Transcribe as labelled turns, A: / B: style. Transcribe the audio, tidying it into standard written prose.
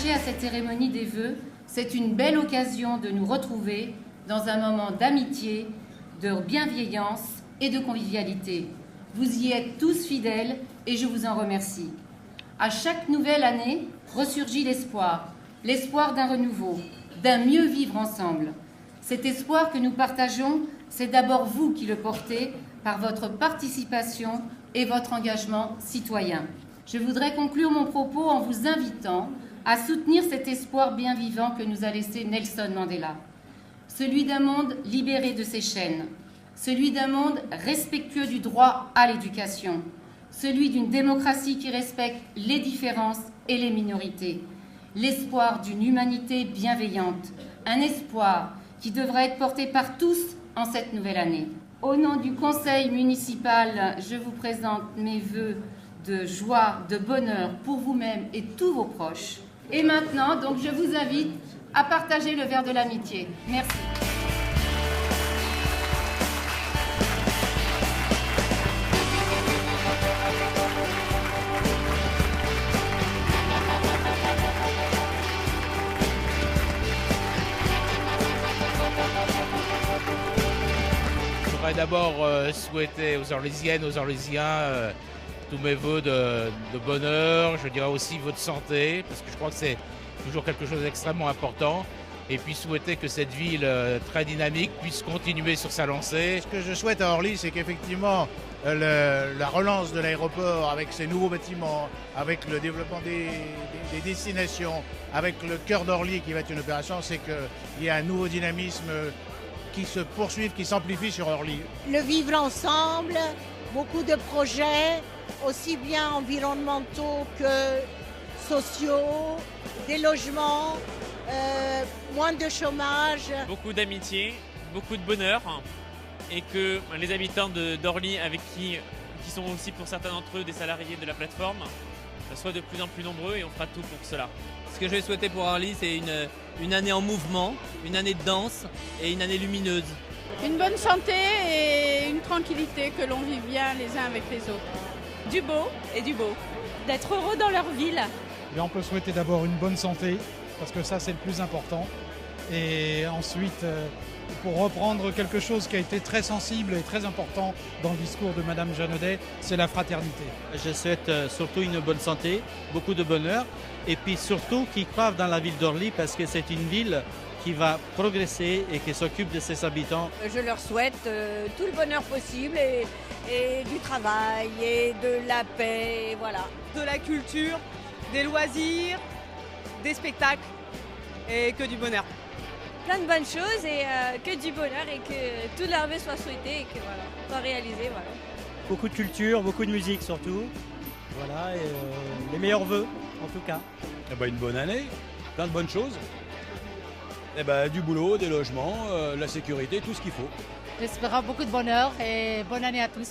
A: attachés à cette cérémonie des vœux, c'est une belle occasion de nous retrouver dans un moment d'amitié, de bienveillance et de convivialité. Vous y êtes tous fidèles et je vous en remercie. À chaque nouvelle année ressurgit l'espoir d'un renouveau, d'un mieux vivre ensemble. Cet espoir que nous partageons, c'est d'abord vous qui le portez par votre participation et votre engagement citoyen. Je voudrais conclure mon propos en vous invitant à soutenir cet espoir bien vivant que nous a laissé Nelson Mandela. Celui d'un monde libéré de ses chaînes, celui d'un monde respectueux du droit à l'éducation, celui d'une démocratie qui respecte les différences et les minorités, l'espoir d'une humanité bienveillante, un espoir qui devra être porté par tous en cette nouvelle année. Au nom du conseil municipal, je vous présente mes vœux de joie, de bonheur pour vous-même et tous vos proches. Et maintenant, donc, je vous invite à partager le verre de l'amitié. Merci.
B: Je voudrais d'abord souhaiter aux Orlésiennes, aux Orlésiens tous mes vœux de bonheur, je dirais aussi vœux de santé, parce que je crois que c'est toujours quelque chose d'extrêmement important. Et puis souhaiter que cette ville très dynamique puisse continuer sur sa lancée.
C: Ce que je souhaite à Orly, c'est qu'effectivement la relance de l'aéroport avec ses nouveaux bâtiments, avec le développement des destinations, avec le cœur d'Orly qui va être une opération, c'est qu'il y a un nouveau dynamisme qui se poursuit, qui s'amplifie sur Orly.
D: Le vivre ensemble, beaucoup de projets, aussi bien environnementaux que sociaux, des logements, moins de chômage.
E: Beaucoup d'amitié, beaucoup de bonheur et que les habitants d'Orly, avec qui sont aussi pour certains d'entre eux des salariés de la plateforme, soient de plus en plus nombreux et on fera tout pour cela.
F: Ce que je vais souhaiter pour Orly, c'est une année en mouvement, une année de danse et une année lumineuse.
G: Une bonne santé et une tranquillité, que l'on vive bien les uns avec les autres.
H: Du beau et du beau. D'être heureux dans leur ville.
I: Et on peut souhaiter d'abord une bonne santé, parce que ça c'est le plus important. Et ensuite, pour reprendre quelque chose qui a été très sensible et très important dans le discours de Madame Jeannaudet, c'est la fraternité.
J: Je souhaite surtout une bonne santé, beaucoup de bonheur, et puis surtout qu'ils croient dans la ville d'Orly, parce que c'est une ville qui va progresser et qui s'occupe de ses habitants.
D: Je leur souhaite tout le bonheur possible et du travail et de la paix, et voilà.
H: De la culture, des loisirs, des spectacles et que du bonheur.
K: Plein de bonnes choses et que du bonheur et que tout leur vœu soit souhaité et que voilà, soit réalisé. Voilà.
L: Beaucoup de culture, beaucoup de musique surtout. Voilà, et les meilleurs vœux en tout cas.
M: Une bonne année, plein de bonnes choses. Du boulot, des logements, la sécurité, tout ce qu'il faut.
N: J'espère beaucoup de bonheur et bonne année à tous.